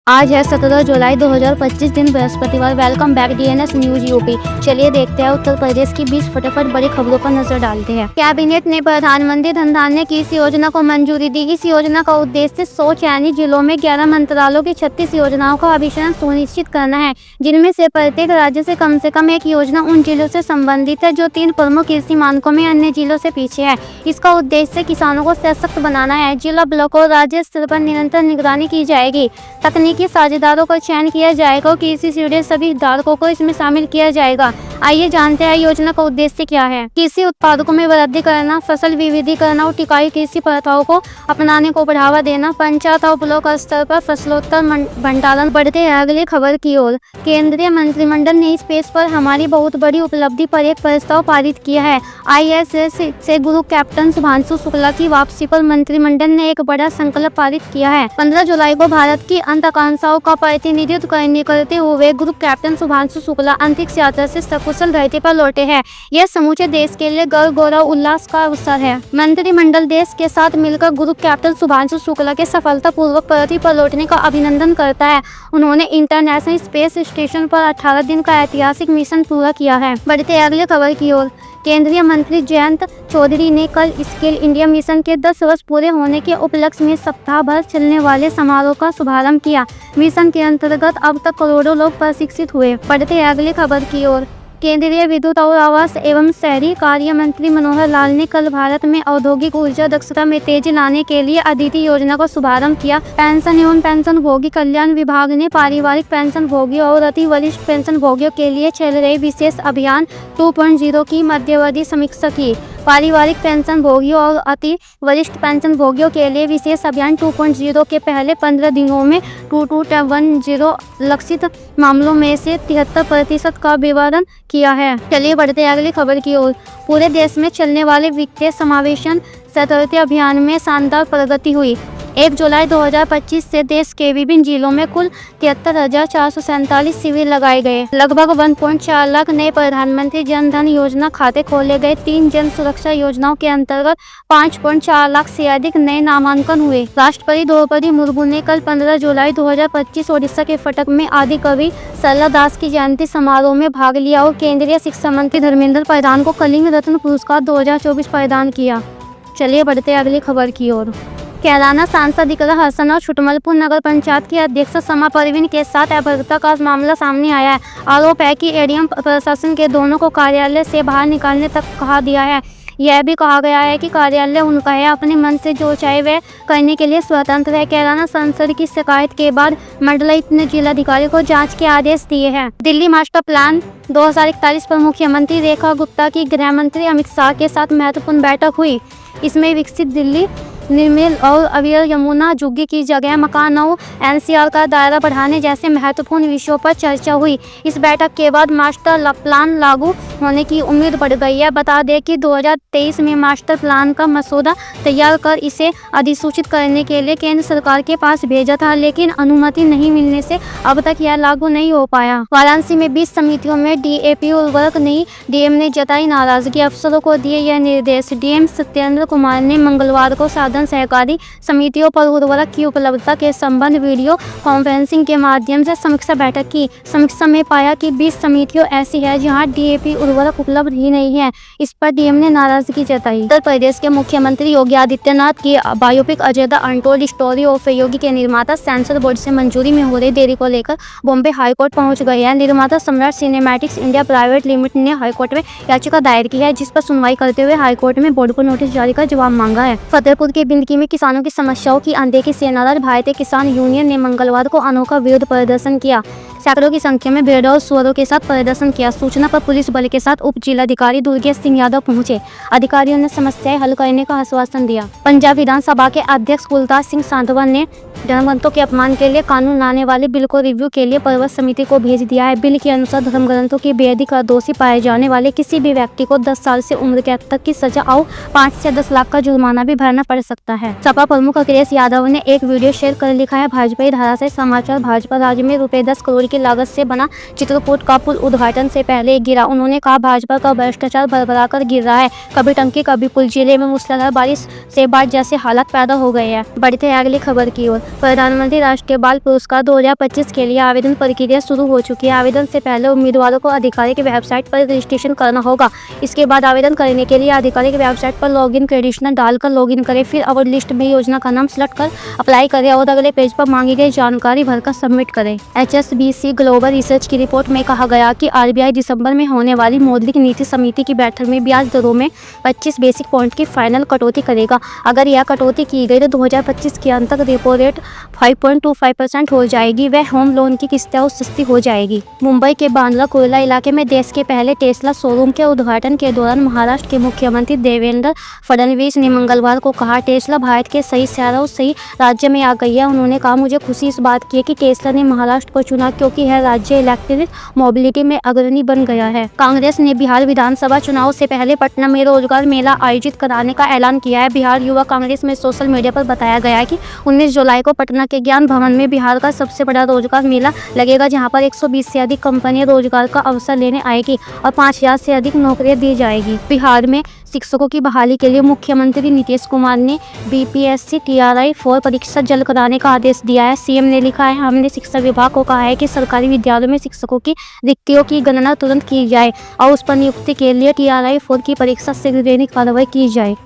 आज है 17 जुलाई 2025 दिन बृहस्पतिवार। Welcome back DNS news UP. चलिए देखते हैं उत्तर प्रदेश की 20 फटाफट बड़ी खबरों पर नजर डालते हैं। कैबिनेट ने प्रधानमंत्री धन धान्य की इस योजना को मंजूरी दी। इस योजना का उद्देश्य 100 चयनित जिलों में 11 मंत्रालयों की 36 योजनाओं का अभिसरण सुनिश्चित करना है, जिनमें से प्रत्येक राज्य से कम एक योजना उन जिलों से संबंधित है जो 3 प्रमुख कृषि मानकों में अन्य जिलों से पीछे है। इसका उद्देश्य किसानों को सशक्त बनाना है। जिला, ब्लॉक और राज्य स्तर पर निरंतर निगरानी की जाएगी। तकनीकी साझेदारों का चयन किया जाएगा और कृषि से जुड़े सभी हितधारकों को इसमें शामिल किया जाएगा। आइए जानते हैं योजना का उद्देश्य क्या है। कृषि उत्पादकों में वृद्धि करना, फसल विविधीकरण और टिकाऊ कृषि प्रथाओं को अपनाने को बढ़ावा देना, पंचायत और ब्लॉक स्तर पर फसलोत्तर भंडारण। बढ़ते हैं अगली खबर की ओर। केंद्रीय मंत्रिमंडल ने इस पेज पर हमारी बहुत बड़ी उपलब्धि पर एक प्रस्ताव पारित किया है। IAS से गुरु कैप्टन शुभांशु शुक्ला की वापसी पर मंत्रिमंडल ने एक बड़ा संकल्प पारित किया है। 15 जुलाई को भारत की आकांक्षाओं का प्रतिनिधित्व करते हुए ग्रुप कैप्टन शुभांशु शुक्ला अंतरिक्ष यात्रा से सकुशल धरती पर लौटे हैं। यह समूचे देश के लिए गर्व, गौरव, उल्लास का अवसर है। मंत्रिमंडल देश के साथ मिलकर ग्रुप कैप्टन शुभांशु शुक्ला के सफलतापूर्वक पृथ्वी पर लौटने का अभिनंदन करता है। उन्होंने इंटरनेशनल स्पेस स्टेशन पर 18 दिन का ऐतिहासिक मिशन पूरा किया है। बढ़ते अगले खबर की ओर। केंद्रीय मंत्री जयंत चौधरी ने कल स्किल इंडिया मिशन के 10 वर्ष पूरे होने के उपलक्ष्य में सप्ताह भर चलने वाले समारोह का शुभारंभ किया। मिशन के अंतर्गत अब तक करोड़ों लोग प्रशिक्षित हुए। बढ़ते अगली खबर की ओर। केंद्रीय विद्युत और आवास एवं शहरी कार्य मंत्री मनोहर लाल ने कल भारत में औद्योगिक ऊर्जा दक्षता में तेजी लाने के लिए अदिति योजना का शुभारंभ किया। पेंशन एवं पेंशनभोगी कल्याण विभाग ने पारिवारिक पेंशनभोगियों और अति वरिष्ठ पेंशनभोगियों के लिए चल रहे विशेष अभियान 2.0 की मध्यावधि समीक्षा की। पारिवारिक पेंशनभोगियों और अति वरिष्ठ पेंशनभोगियों के लिए विशेष अभियान 2.0 के पहले 15 दिनों में 2210 लक्षित मामलों में से 73% का विवरण किया है। चलिए बढ़ते अगली खबर की ओर। पूरे देश में चलने वाले वित्तीय समावेशन सतर्कता अभियान में शानदार प्रगति हुई। 1 जुलाई 2025 से देश के विभिन्न जिलों में कुल 73,447 शिविर लगाए गए। लगभग 1.4 लाख नए प्रधानमंत्री जन धन योजना खाते खोले गए। 3 जन सुरक्षा योजनाओं के अंतर्गत 5.4 लाख से अधिक नए नामांकन हुए। राष्ट्रपति द्रौपदी मुर्मू ने कल 15 जुलाई 2025 ओडिशा के कटक में आदि कवि सरला दास की जयंती समारोह में भाग लिया और केंद्रीय शिक्षा मंत्री धर्मेंद्र प्रधान को कलिंग रत्न पुरस्कार 2024 प्रदान किया। चलिए बढ़ते अगली खबर की ओर। कैराना सांसद इकरा हसन और छुटमलपुर नगर पंचायत की अध्यक्ष समा परवीन के साथ अभद्रता का मामला सामने आया है। आरोप है कि एडीएम प्रशासन के दोनों को कार्यालय से बाहर निकालने तक कहा दिया है। यह भी कहा गया है कि कार्यालय उनका है, अपने मन से जो चाहे वह करने के लिए स्वतंत्र है। कैराना सांसद की शिकायत के बाद मंडलायुक्त ने जिलाधिकारी को जांच के आदेश दिए हैं। दिल्ली मास्टर प्लान 2041 पर मुख्यमंत्री रेखा गुप्ता की गृह मंत्री अमित शाह के साथ महत्वपूर्ण बैठक हुई। इसमें विकसित दिल्ली, निर्मल और अविरल यमुना जुग्गी की जगह मकान और NCR का दायरा बढ़ाने जैसे महत्वपूर्ण विषयों पर चर्चा हुई। इस बैठक के बाद मास्टर प्लान लागू होने की उम्मीद बढ़ गई है। बता दें कि 2023 में मास्टर प्लान का मसौदा तैयार कर इसे अधिसूचित करने के लिए केंद्र सरकार के पास भेजा था, लेकिन अनुमति नहीं मिलने से अब तक यह लागू नहीं हो पाया। वाराणसी में 20 समितियों में DAP उर्वरक नहीं, DM ने जताई नाराजगी। अफसरों को दिए यह निर्देश। DM सत्येंद्र कुमार ने मंगलवार को सहकारी समितियों पर उर्वरक की उपलब्धता के संबंध वीडियो कॉन्फ्रेंसिंग के माध्यम से समीक्षा बैठक की। समीक्षा में पाया कि 20 समितियों ऐसी है जहां DAP उर्वरक उपलब्ध ही नहीं है। इस पर DM ने नाराजगी जताई। उत्तर प्रदेश के मुख्यमंत्री योगी आदित्यनाथ की biopic Ajay the untold story of Yogi के निर्माता सेंसर बोर्ड से मंजूरी में हो रही देरी को लेकर बॉम्बे हाईकोर्ट पहुंच गए हैं। निर्माता सम्राट सिनेमैटिक्स इंडिया प्राइवेट लिमिटेड ने हाईकोर्ट में याचिका दायर की है, जिस पर सुनवाई करते हुए हाईकोर्ट में बोर्ड को नोटिस जारी कर जवाब मांगा है। फतेहपुर के बिंदकी में किसानों की समस्याओं की अनदेखी से नाराज भारतीय किसान यूनियन ने मंगलवार को अनोखा विरोध प्रदर्शन किया। सैकड़ों की संख्या में भेड़ों और सुअरों के साथ प्रदर्शन किया। सूचना पर पुलिस बल के साथ उप जिलाधिकारी दुर्गेश सिंह यादव पहुंचे। अधिकारियों ने समस्याएं हल करने का आश्वासन दिया। पंजाब विधानसभा के अध्यक्ष कुलतार सिंह सांधवन ने धर्मग्रंथों के अपमान के लिए कानून लाने वाले बिल को रिव्यू के लिए पर्वत समिति को भेज दिया है। बिल के अनुसार धर्मग्रंथों की बेअदबी का दोषी पाए जाने वाले किसी भी व्यक्ति को 10 साल से उम्र कैद तक की सजा और 5 से 10 लाख का जुर्माना भी भरना पड़ सकता है। सकता है। सपा प्रमुख अखिलेश यादव ने एक वीडियो शेयर कर लिखा है, भाजपा धारा से समाचार। भाजपा राज्य में ₹10 करोड़ की लागत से बना चित्रकूट का पुल उद्घाटन से पहले गिरा। उन्होंने कहा, भाजपा का भ्रष्टाचार भरभरा कर गिर रहा है, कभी टंकी कभी पुल। जिले में मूसलाधार बारिश से बाढ़ जैसे हालात पैदा हो गए हैं। बढ़ते हैं अगली खबर की ओर। प्रधानमंत्री राष्ट्रीय बाल पुरस्कार 2025 के लिए आवेदन प्रक्रिया शुरू हो चुकी है। आवेदन से पहले उम्मीदवारों को आधिकारिक वेबसाइट पर रजिस्ट्रेशन करना होगा। इसके बाद आवेदन करने के लिए आधिकारिक वेबसाइट पर लॉगिन क्रेडेंशियल डालकर लॉगिन करें। फिर अवार्ड लिस्ट में योजना का नाम सेलेक्ट कर अप्लाई करें और अगले पेज पर मांगी गई जानकारी भरकर सबमिट करें। HSBC ग्लोबल रिसर्च की रिपोर्ट में कहा गया कि RBI दिसंबर में होने वाली मौद्रिक नीति समिति की बैठक में ब्याज दरों में 25 बेसिक पॉइंट की फाइनल कटौती करेगा। अगर यह कटौती की गई तो 2025 के अंत तक रेपो रेट 5.25% हो जाएगी। वह होम लोन की किस्तें और सस्ती हो जाएगी। मुंबई के बांद्रा कुर्ला इलाके में देश के पहले टेस्ला शोरूम के उद्घाटन के दौरान महाराष्ट्र के मुख्यमंत्री देवेंद्र फडणवीस ने मंगलवार को कहा, टेस्ला भारत के सही शहर और सही राज्य में आ गई है। उन्होंने कहा, मुझे खुशी इस बात की है कि टेस्ला ने महाराष्ट्र को चुना क्योंकि यह राज्य इलेक्ट्रिक मोबिलिटी में अग्रणी बन गया है। कांग्रेस ने बिहार विधानसभा चुनाव से पहले पटना में रोजगार मेला आयोजित कराने का ऐलान किया है। बिहार युवा कांग्रेस में सोशल मीडिया पर बताया गया है कि 19 जुलाई को पटना के ज्ञान भवन में बिहार का सबसे बड़ा रोजगार मेला लगेगा, जहां पर 120 से अधिक कंपनियां रोजगार का अवसर लेने आएगी और 5000 से अधिक नौकरियां दी जाएगी। बिहार में शिक्षकों की बहाली के लिए मुख्यमंत्री नीतीश कुमार ने BPSC TRI 4 परीक्षा जल्द कराने का आदेश दिया है। CM ने लिखा है, हमने शिक्षा विभाग को कहा है कि सरकारी विद्यालयों में शिक्षकों की रिक्तियों की गणना तुरंत की जाए और उस पर नियुक्ति के लिए TRI 4 की परीक्षा शीघ्र देने की कार्रवाई की जाए।